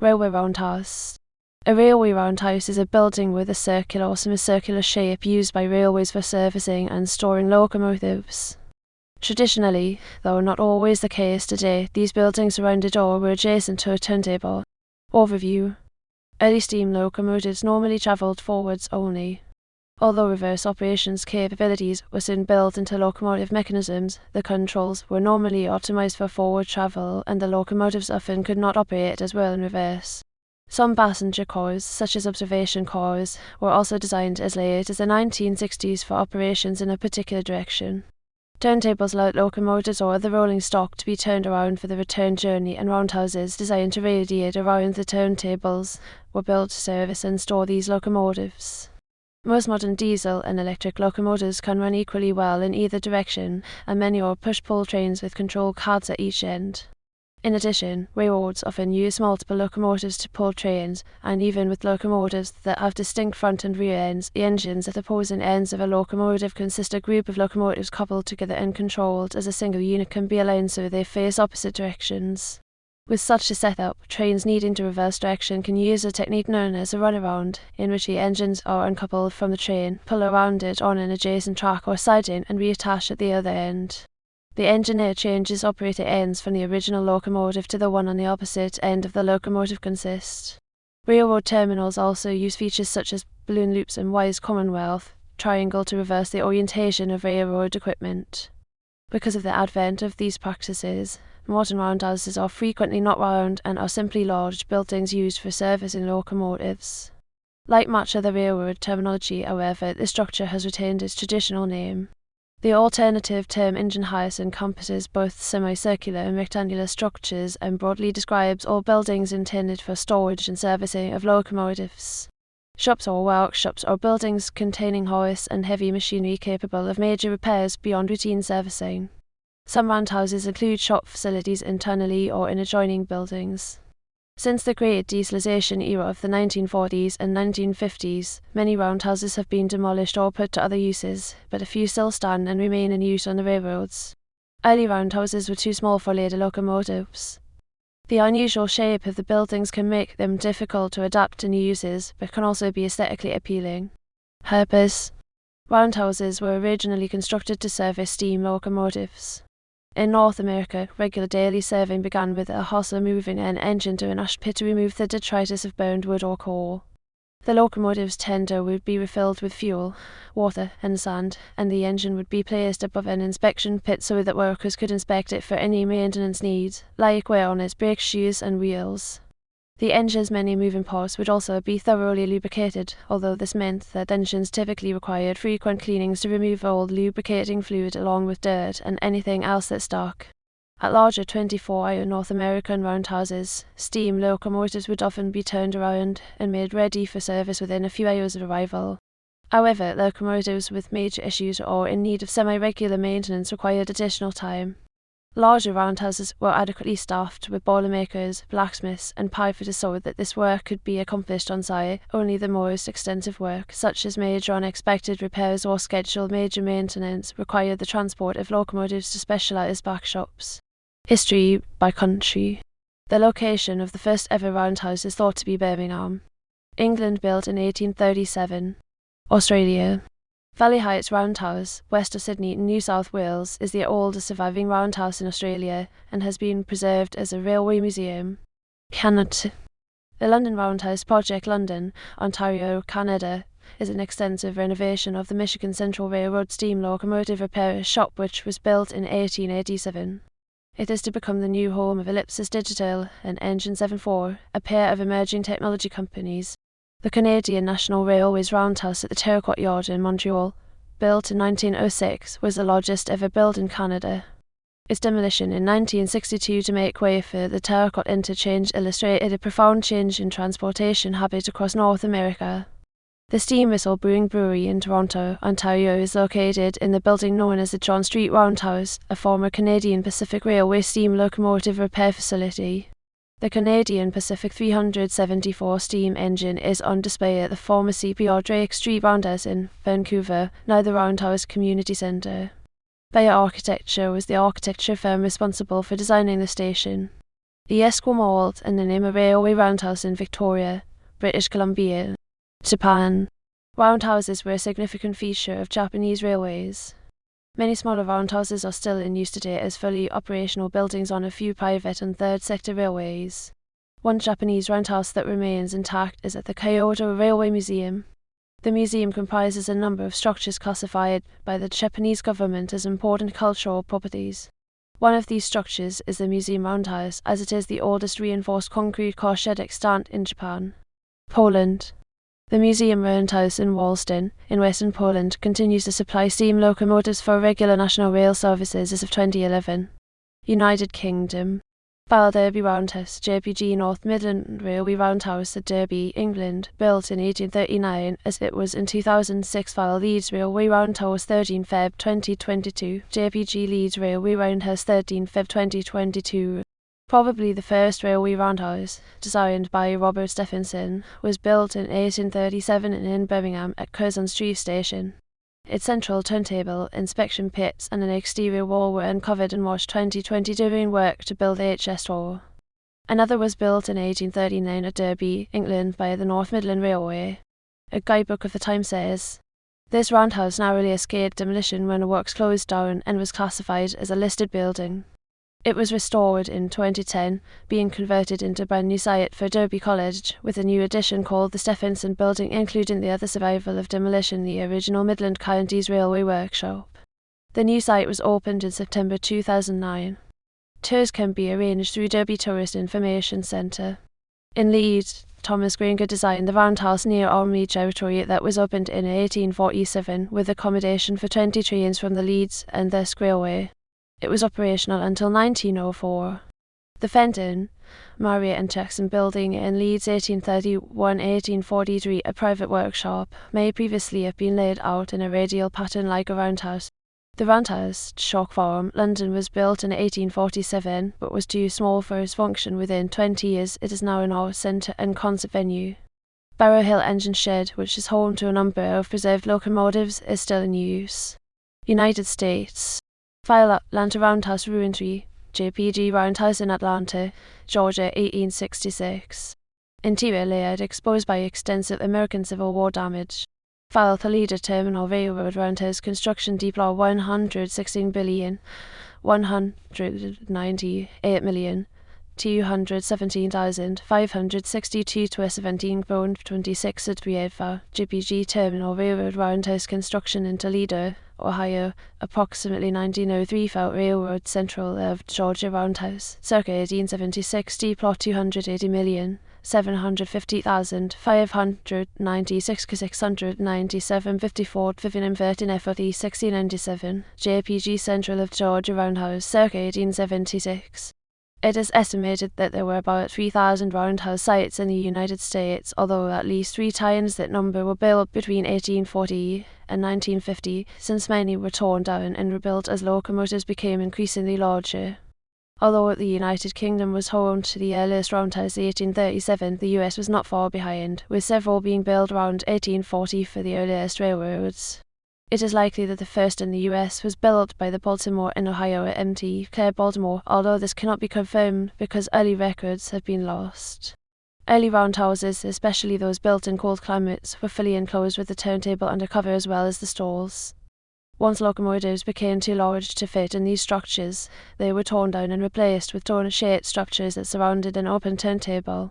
Railway roundhouse. A railway roundhouse is a building with a circular or semicircular shape used by railways for servicing and storing locomotives. Traditionally, though not always the case today, these buildings around a door were adjacent to a turntable. Overview. Early steam locomotives normally travelled forwards only. Although reverse operations capabilities were soon built into locomotive mechanisms, the controls were normally optimized for forward travel, and the locomotives often could not operate as well in reverse. Some passenger cars, such as observation cars, were also designed as late as the 1960s for operations in a particular direction. Turntables allowed locomotives or other rolling stock to be turned around for the return journey, and roundhouses designed to radiate around the turntables were built to service and store these locomotives. Most modern diesel and electric locomotives can run equally well in either direction, and many are push-pull trains with control cards at each end. In addition, railroads often use multiple locomotives to pull trains, and even with locomotives that have distinct front and rear ends, the engines at opposing ends of a locomotive consist of a group of locomotives coupled together and controlled as a single unit can be aligned so they face opposite directions. With such a setup, trains needing to reverse direction can use a technique known as a runaround, in which the engines are uncoupled from the train, pull around it on an adjacent track or siding, and reattach at the other end. The engineer changes operator ends from the original locomotive to the one on the opposite end of the locomotive consist. Railroad terminals also use features such as balloon loops and Wise Commonwealth triangle to reverse the orientation of railroad equipment. Because of the advent of these practices, modern roundhouses are frequently not round and are simply large buildings used for servicing locomotives. Like much of the railroad terminology, however, the structure has retained its traditional name. The alternative term engine house encompasses both semicircular and rectangular structures and broadly describes all buildings intended for storage and servicing of locomotives. Shops or workshops are buildings containing horse and heavy machinery capable of major repairs beyond routine servicing. Some roundhouses include shop facilities internally or in adjoining buildings. Since the great dieselization era of the 1940s and 1950s, many roundhouses have been demolished or put to other uses, but a few still stand and remain in use on the railroads. Early roundhouses were too small for later locomotives. The unusual shape of the buildings can make them difficult to adapt to new uses, but can also be aesthetically appealing. Purpose. Roundhouses were originally constructed to service steam locomotives. In North America, regular daily serving began with a hostler moving an engine to an ash pit to remove the detritus of burned wood or coal. The locomotive's tender would be refilled with fuel, water, and sand, and the engine would be placed above an inspection pit so that workers could inspect it for any maintenance needs, like wear on its brakes, shoes, and wheels. The engine's many moving parts would also be thoroughly lubricated, although this meant that engines typically required frequent cleanings to remove all lubricating fluid along with dirt and anything else that stuck. At larger 24-hour North American roundhouses, steam locomotives would often be turned around and made ready for service within a few hours of arrival. However, locomotives with major issues or in need of semi-regular maintenance required additional time. Larger roundhouses were adequately staffed with boilermakers, blacksmiths, and pipefitters so that this work could be accomplished on site. Only the most extensive work, such as major unexpected repairs or scheduled major maintenance, required the transport of locomotives to specialized backshops. History by country. The location of the first ever roundhouse is thought to be Birmingham. England, built in 1837. Australia. Valley Heights Roundhouse, west of Sydney in New South Wales, is the oldest surviving roundhouse in Australia and has been preserved as a railway museum. Canada. The London Roundhouse Project London, Ontario, Canada, is an extensive renovation of the Michigan Central Railroad steam locomotive repair shop which was built in 1887. It is to become the new home of Ellipsis Digital and Engine 74, a pair of emerging technology companies. The Canadian National Railway's roundhouse at the Terracotta Yard in Montreal, built in 1906, was the largest ever built in Canada. Its demolition in 1962 to make way for the Terracotta interchange illustrated a profound change in transportation habits across North America. The Steam Whistle Brewing Brewery in Toronto, Ontario is located in the building known as the John Street Roundhouse, a former Canadian Pacific Railway steam locomotive repair facility. The Canadian Pacific 374 steam engine is on display at the former CPR Drake Street Roundhouse in Vancouver, now the Roundhouse Community Centre. Bayer Architecture was the architecture firm responsible for designing the station. the Esquimalt and the name of railway roundhouse in Victoria, British Columbia, Japan. Roundhouses were a significant feature of Japanese railways. Many smaller roundhouses are still in use today as fully operational buildings on a few private and third sector railways. One Japanese roundhouse that remains intact is at the Kyoto Railway Museum. The museum comprises a number of structures classified by the Japanese government as important cultural properties. One of these structures is the Museum Roundhouse, as it is the oldest reinforced concrete car shed extant in Japan. Poland. The Museum Roundhouse in Wolsztyn, in western Poland, continues to supply steam locomotives for regular national rail services as of 2011. United Kingdom. File Derby Roundhouse, JPG North Midland Railway Roundhouse at Derby, England, built in 1839 as it was in 2006. File Leeds Railway Roundhouse 13 Feb 2022, JPG Leeds Railway Roundhouse 13 Feb 2022. Probably the first railway roundhouse, designed by Robert Stephenson, was built in 1837 in Birmingham at Curzon Street Station. Its central turntable, inspection pits and an exterior wall were uncovered in March 2020 during work to build HS4. Another was built in 1839 at Derby, England by the North Midland Railway. A guidebook of the time says, "This roundhouse narrowly escaped demolition when the works closed down and was classified as a listed building." It was restored in 2010, being converted into a brand new site for Derby College, with a new addition called the Stephenson Building, including the other survival of demolition, the original Midland Counties Railway Workshop. The new site was opened in September 2009. Tours can be arranged through Derby Tourist Information Centre. In Leeds, Thomas Granger designed the roundhouse near Army Territory that was opened in 1847 with accommodation for 20 trains from the Leeds and Thirsk Railway. It was operational until 1904. The Fenton, Marriott and Jackson Building in Leeds 1831-1843, a private workshop, may previously have been laid out in a radial pattern like a roundhouse. The Roundhouse, Chalk Farm, London, was built in 1847 but was too small for its function within 20 years. It is now an art centre and concert venue. Barrow Hill Engine Shed, which is home to a number of preserved locomotives, is still in use. United States. File Atlanta Roundhouse Ruinry, JPG Roundhouse in Atlanta, Georgia, 1866. Interior layout exposed by extensive American Civil War damage. File Toledo Terminal Railroad Roundhouse construction deploy $168,217,562 to 17.26 at Briedva, JPG Terminal Railroad Roundhouse construction in Toledo, Ohio, approximately 1903. File Railroad Central of Georgia Roundhouse, circa 1876, deploy $280,750,596,697.54 Vivian Vertin FOD 1697, JPG Central of Georgia Roundhouse, circa 1876. It is estimated that there were about 3,000 roundhouse sites in the United States, although at least 3 times that number were built between 1840 and 1950, since many were torn down and rebuilt as locomotives became increasingly larger. Although the United Kingdom was home to the earliest roundhouse in 1837, the US was not far behind, with several being built around 1840 for the earliest railroads. It is likely that the first in the US was built by the Baltimore and Ohio MT Clare Baltimore, although this cannot be confirmed because early records have been lost. Early roundhouses, especially those built in cold climates, were fully enclosed with the turntable under cover as well as the stalls. Once locomotives became too large to fit in these structures, they were torn down and replaced with torn-shaped structures that surrounded an open turntable.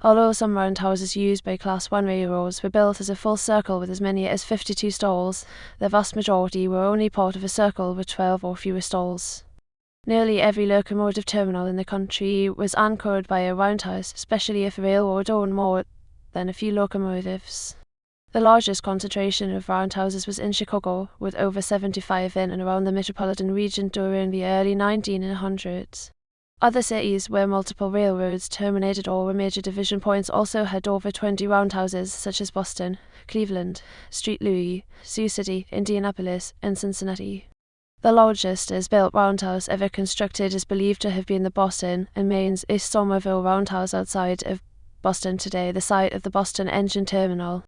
Although some roundhouses used by Class 1 railroads were built as a full circle with as many as 52 stalls, the vast majority were only part of a circle with 12 or fewer stalls. Nearly every locomotive terminal in the country was anchored by a roundhouse, especially if a railroad owned more than a few locomotives. The largest concentration of roundhouses was in Chicago, with over 75 in and around the metropolitan region during the early 1900s. Other cities where multiple railroads terminated or were major division points also had over 20 roundhouses, such as Boston, Cleveland, St. Louis, Sioux City, Indianapolis, and Cincinnati. The largest built roundhouse ever constructed is believed to have been the Boston and Maine's East Somerville Roundhouse outside of Boston today, the site of the Boston Engine Terminal.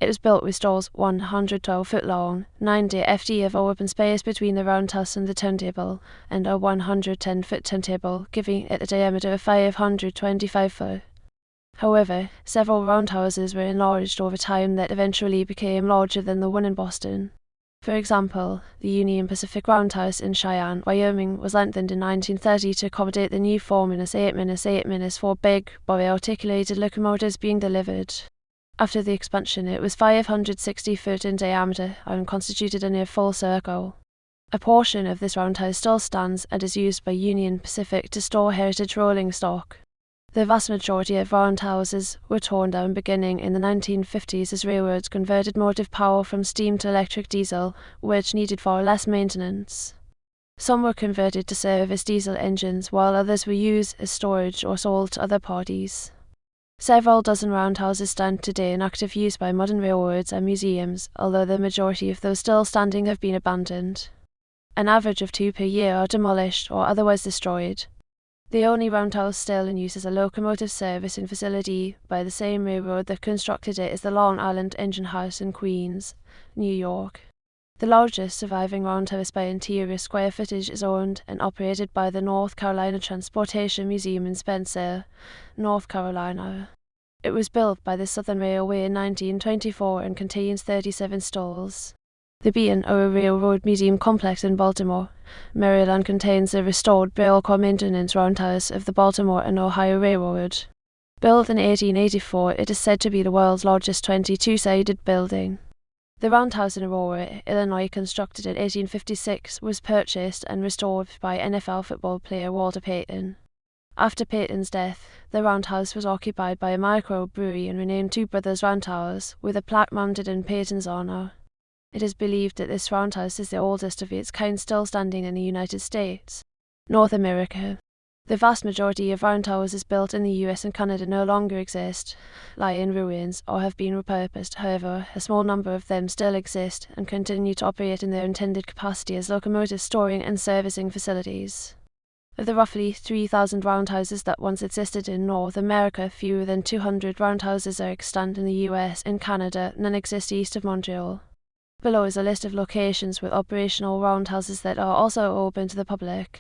It was built with stalls 112 foot long, 90 ft of open space between the roundhouse and the turntable, and a 110 foot turntable, giving it a diameter of 525 foot. However, several roundhouses were enlarged over time that eventually became larger than the one in Boston. For example, the Union Pacific Roundhouse in Cheyenne, Wyoming was lengthened in 1930 to accommodate the new 4-8-4 big, body articulated locomotives being delivered. After the expansion, it was 560 foot in diameter and constituted a near full circle. A portion of this roundhouse still stands and is used by Union Pacific to store heritage rolling stock. The vast majority of roundhouses were torn down beginning in the 1950s as railroads converted motive power from steam to electric diesel, which needed far less maintenance. Some were converted to serve as diesel engines, while others were used as storage or sold to other parties. Several dozen roundhouses stand today in active use by modern railroads and museums, although the majority of those still standing have been abandoned. An average of 2 per year are demolished or otherwise destroyed. The only roundhouse still in use as a locomotive service and facility by the same railroad that constructed it is the Long Island Engine House in Queens, New York. The largest surviving roundhouse by interior square footage is owned and operated by the North Carolina Transportation Museum in Spencer, North Carolina. It was built by the Southern Railway in 1924 and contains 37 stalls. The B&O Railroad Museum Complex in Baltimore, Maryland contains the restored rail car maintenance roundhouse of the Baltimore and Ohio Railroad. Built in 1884, it is said to be the world's largest 22-sided building. The roundhouse in Aurora, Illinois, constructed in 1856, was purchased and restored by NFL football player Walter Payton. After Payton's death, the roundhouse was occupied by a microbrewery and renamed Two Brothers Roundhouse, with a plaque mounted in Payton's honor. It is believed that this roundhouse is the oldest of its kind still standing in the United States. North America. The vast majority of roundhouses built in the US and Canada no longer exist, lie in ruins, or have been repurposed. However, a small number of them still exist and continue to operate in their intended capacity as locomotive storing and servicing facilities. Of the roughly 3,000 roundhouses that once existed in North America, fewer than 200 roundhouses are extant in the US and Canada. None exist east of Montreal. Below is a list of locations with operational roundhouses that are also open to the public.